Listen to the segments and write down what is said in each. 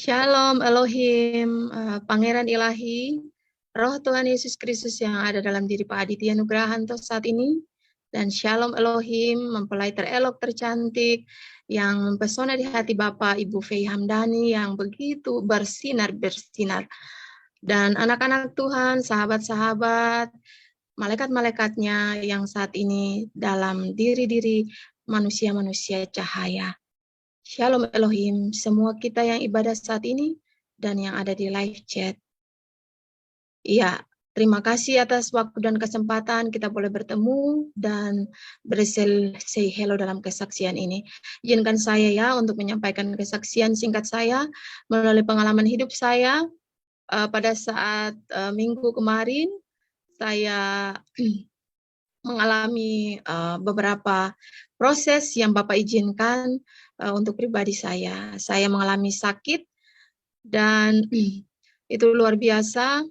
Shalom Elohim, Pangeran Ilahi, Roh Tuhan Yesus Kristus yang ada dalam diri Pak Aditya Nugrahanto saat ini, dan Shalom Elohim, mempelai terelok tercantik, yang mempesona di hati Bapak Ibu Fei Hamdani yang begitu bersinar-bersinar. Dan anak-anak Tuhan, sahabat-sahabat, malaikat-malaikatnya yang saat ini dalam diri-diri manusia-manusia cahaya. Shalom Elohim, semua kita yang ibadah saat ini dan yang ada di live chat. Iya, terima kasih atas waktu dan kesempatan kita boleh bertemu dan say hello dalam kesaksian ini. Izinkan saya ya untuk menyampaikan kesaksian singkat saya melalui pengalaman hidup saya pada saat minggu kemarin saya mengalami beberapa proses yang Bapak izinkan untuk pribadi saya. Saya mengalami sakit dan itu luar biasa.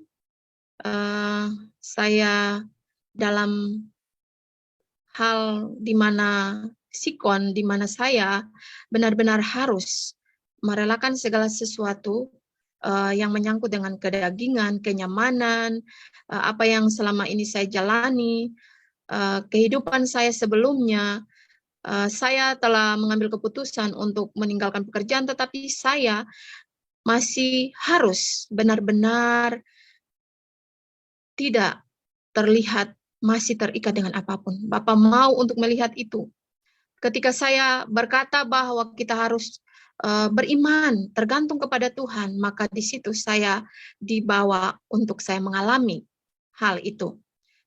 Saya dalam hal di mana di mana saya benar-benar harus merelakan segala sesuatu yang menyangkut dengan kedagingan, kenyamanan, apa yang selama ini saya jalani, kehidupan saya sebelumnya. Saya telah mengambil keputusan untuk meninggalkan pekerjaan, tetapi saya masih harus benar-benar tidak terlihat masih terikat dengan apapun. Bapak mau untuk melihat itu. Ketika saya berkata bahwa kita harus beriman, tergantung kepada Tuhan, maka di situ saya dibawa untuk saya mengalami hal itu.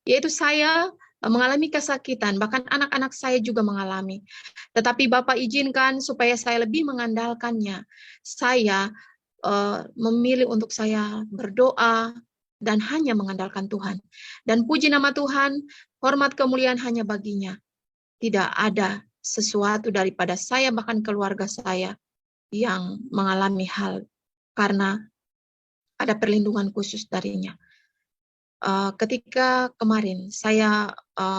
Yaitu saya mengalami kesakitan, bahkan anak-anak saya juga mengalami. Tetapi Bapak izinkan supaya saya lebih mengandalkannya. Saya memilih untuk saya berdoa dan hanya mengandalkan Tuhan. Dan puji nama Tuhan, hormat kemuliaan hanya baginya. Tidak ada sesuatu daripada saya, bahkan keluarga saya, yang mengalami hal karena ada perlindungan khusus darinya. Ketika kemarin saya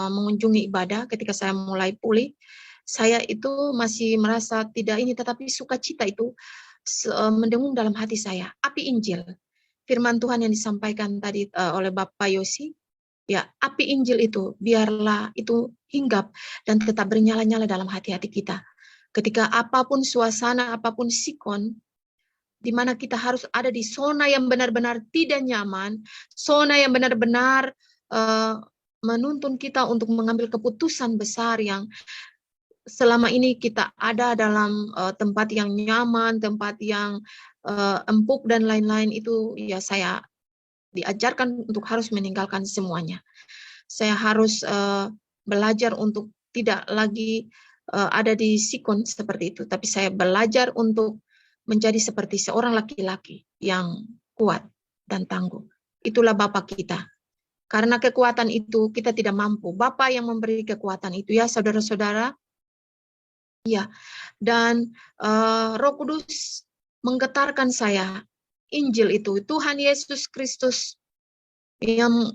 mengunjungi ibadah, ketika saya mulai pulih, saya itu masih merasa tidak ini, tetapi sukacita itu mendengung dalam hati saya. Api Injil, firman Tuhan yang disampaikan tadi oleh Bapak Yosi, ya, api Injil itu biarlah itu hinggap dan tetap bernyala-nyala dalam hati-hati kita. Ketika apapun suasana, apapun sikon, di mana kita harus ada di zona yang benar-benar tidak nyaman, zona yang benar-benar menuntun kita untuk mengambil keputusan besar yang selama ini kita ada dalam tempat yang nyaman, tempat yang empuk dan lain-lain, itu ya saya diajarkan untuk harus meninggalkan semuanya. Saya harus belajar untuk tidak lagi ada di sikon seperti itu, tapi saya belajar untuk menjadi seperti seorang laki-laki yang kuat dan tangguh. Itulah Bapak kita. Karena kekuatan itu kita tidak mampu. Bapak yang memberi kekuatan itu ya saudara-saudara. Ya, dan Roh Kudus menggetarkan saya. Injil itu, Tuhan Yesus Kristus yang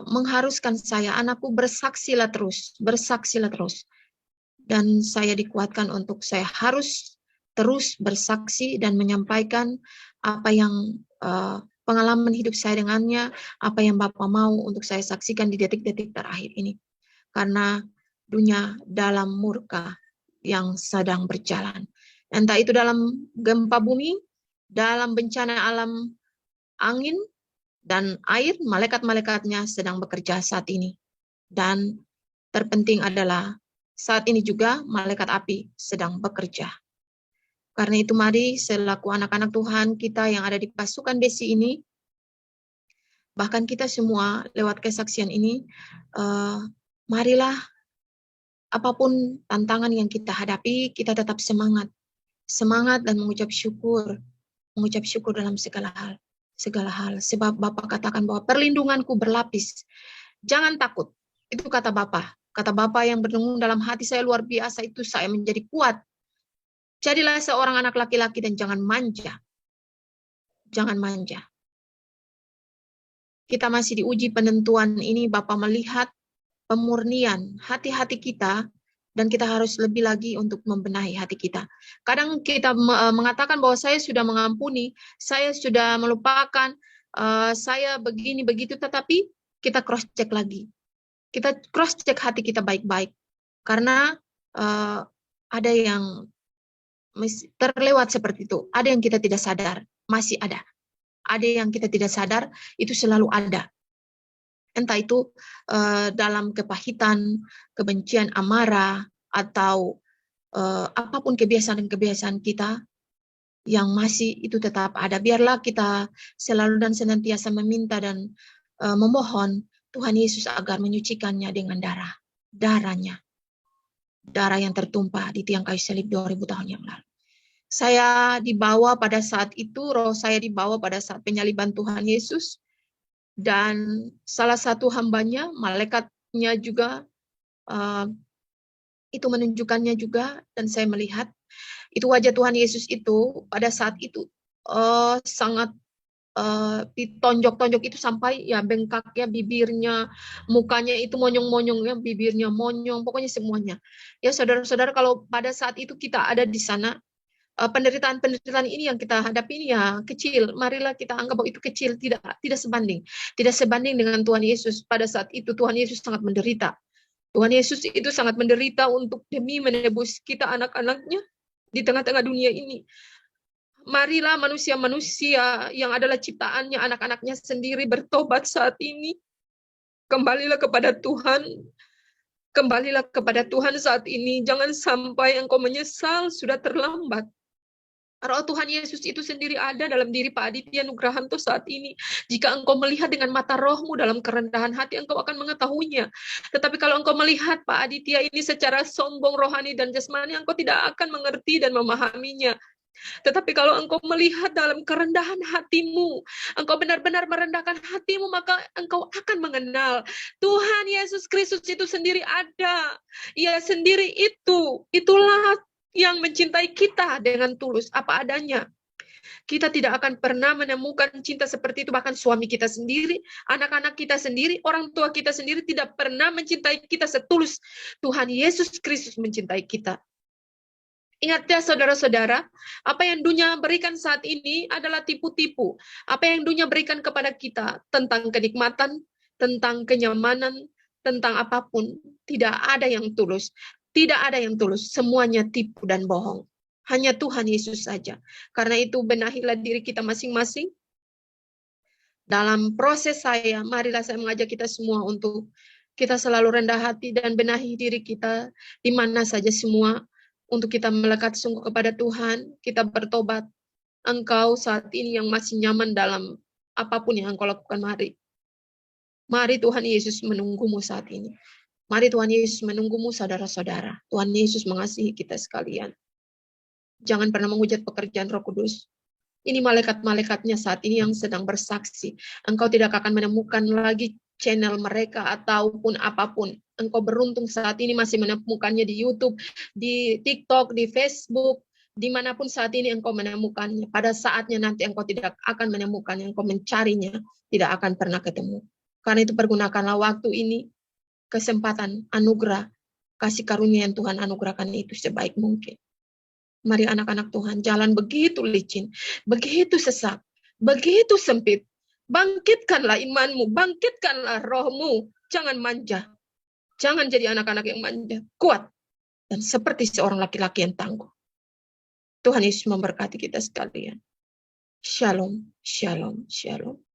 mengharuskan saya, anakku bersaksilah terus, bersaksilah terus. Dan saya dikuatkan untuk saya harus terus bersaksi dan menyampaikan apa yang pengalaman hidup saya dengannya, apa yang Bapak mau untuk saya saksikan di detik-detik terakhir ini. Karena dunia dalam murka yang sedang berjalan. Entah itu dalam gempa bumi, dalam bencana alam angin dan air, malaikat-malaikatnya sedang bekerja saat ini. Dan terpenting adalah saat ini juga malaikat api sedang bekerja. Karena itu mari selaku anak-anak Tuhan kita yang ada di pasukan besi ini, bahkan kita semua lewat kesaksian ini, marilah apapun tantangan yang kita hadapi, kita tetap semangat. Semangat dan mengucap syukur dalam segala hal. Sebab Bapak katakan bahwa perlindunganku berlapis. Jangan takut. Itu kata Bapak. Kata Bapak yang berdengung dalam hati saya luar biasa, itu saya menjadi kuat. Jadilah seorang anak laki-laki dan jangan manja. Jangan manja. Kita masih diuji penentuan ini, Bapak melihat pemurnian hati-hati kita Dan kita harus lebih lagi untuk membenahi hati kita. Kadang kita mengatakan bahwa saya sudah mengampuni, saya sudah melupakan, saya begini begitu, tetapi kita cross check lagi. Kita cross check hati kita baik-baik. Karena ada yang terlewat seperti itu. Ada yang kita tidak sadar, masih ada. Ada yang kita tidak sadar, itu selalu ada. Entah itu dalam kepahitan, kebencian, amarah, atau apapun kebiasaan-kebiasaan kita yang masih itu tetap ada. Biarlah kita selalu dan senantiasa meminta dan memohon Tuhan Yesus agar menyucikannya dengan darahnya. Darah yang tertumpah di tiang kayu salib 2000 tahun yang lalu. Saya dibawa pada saat itu, roh saya dibawa pada saat penyaliban Tuhan Yesus. Dan salah satu hambanya, malaikatnya juga, itu menunjukkannya juga, dan saya melihat itu wajah Tuhan Yesus itu pada saat itu sangat ditonjok-tonjok itu sampai ya bengkak ya bibirnya, mukanya itu monyong-monyong ya, bibirnya monyong, pokoknya semuanya. Ya saudara-saudara, kalau pada saat itu kita ada di sana, penderitaan-penderitaan ini yang kita hadapi ini ya kecil. Marilah kita anggap bahwa itu kecil, tidak sebanding. Tidak sebanding dengan Tuhan Yesus. Pada saat itu Tuhan Yesus sangat menderita. Tuhan Yesus itu sangat menderita untuk demi menebus kita anak-anaknya di tengah-tengah dunia ini. Marilah manusia-manusia yang adalah ciptaannya, anak-anaknya sendiri bertobat saat ini. Kembalilah kepada Tuhan. Kembalilah kepada Tuhan saat ini. Jangan sampai engkau menyesal, sudah terlambat. Roh Tuhan Yesus itu sendiri ada dalam diri Pak Aditya Nugrahanto saat ini. Jika engkau melihat dengan mata rohmu dalam kerendahan hati, engkau akan mengetahuinya. Tetapi kalau engkau melihat Pak Aditya ini secara sombong, rohani, dan jasmani, engkau tidak akan mengerti dan memahaminya. Tetapi kalau engkau melihat dalam kerendahan hatimu, engkau benar-benar merendahkan hatimu, maka engkau akan mengenal Tuhan Yesus Kristus itu sendiri ada. Ia sendiri itulah yang mencintai kita dengan tulus apa adanya. Kita tidak akan pernah menemukan cinta seperti itu, bahkan suami kita sendiri, anak-anak kita sendiri, orang tua kita sendiri tidak pernah mencintai kita setulus Tuhan Yesus Kristus mencintai kita. Ingat ya saudara-saudara, apa yang dunia berikan saat ini adalah tipu-tipu. Apa yang dunia berikan kepada kita tentang kenikmatan, tentang kenyamanan, tentang apapun, tidak ada yang tulus. Tidak ada yang tulus, semuanya tipu dan bohong. Hanya Tuhan Yesus saja. Karena itu benahilah diri kita masing-masing. Dalam proses saya, marilah saya mengajak kita semua untuk kita selalu rendah hati dan benahi diri kita di mana saja semua. Untuk kita melekat sungguh kepada Tuhan, kita bertobat. Engkau saat ini yang masih nyaman dalam apapun yang engkau lakukan, mari. Mari Tuhan Yesus menunggumu saat ini. Mari Tuhan Yesus menunggumu saudara-saudara. Tuhan Yesus mengasihi kita sekalian. Jangan pernah menghujat pekerjaan Roh Kudus. Ini malaikat-malaikatnya saat ini yang sedang bersaksi. Engkau tidak akan menemukan lagi channel mereka ataupun apapun. Engkau beruntung saat ini masih menemukannya di YouTube, di TikTok, di Facebook, dimanapun saat ini engkau menemukannya. Pada saatnya nanti engkau tidak akan menemukannya, engkau mencarinya, tidak akan pernah ketemu. Karena itu pergunakanlah waktu ini, kesempatan, anugerah, kasih karunia yang Tuhan anugerahkan itu sebaik mungkin. Mari anak-anak Tuhan, jalan begitu licin, begitu sesak, begitu sempit. Bangkitkanlah imanmu, bangkitkanlah rohmu. Jangan manja. Jangan jadi anak-anak yang manja. Kuat. Dan seperti seorang laki-laki yang tangguh. Tuhan Yesus memberkati kita sekalian. Shalom, shalom, shalom.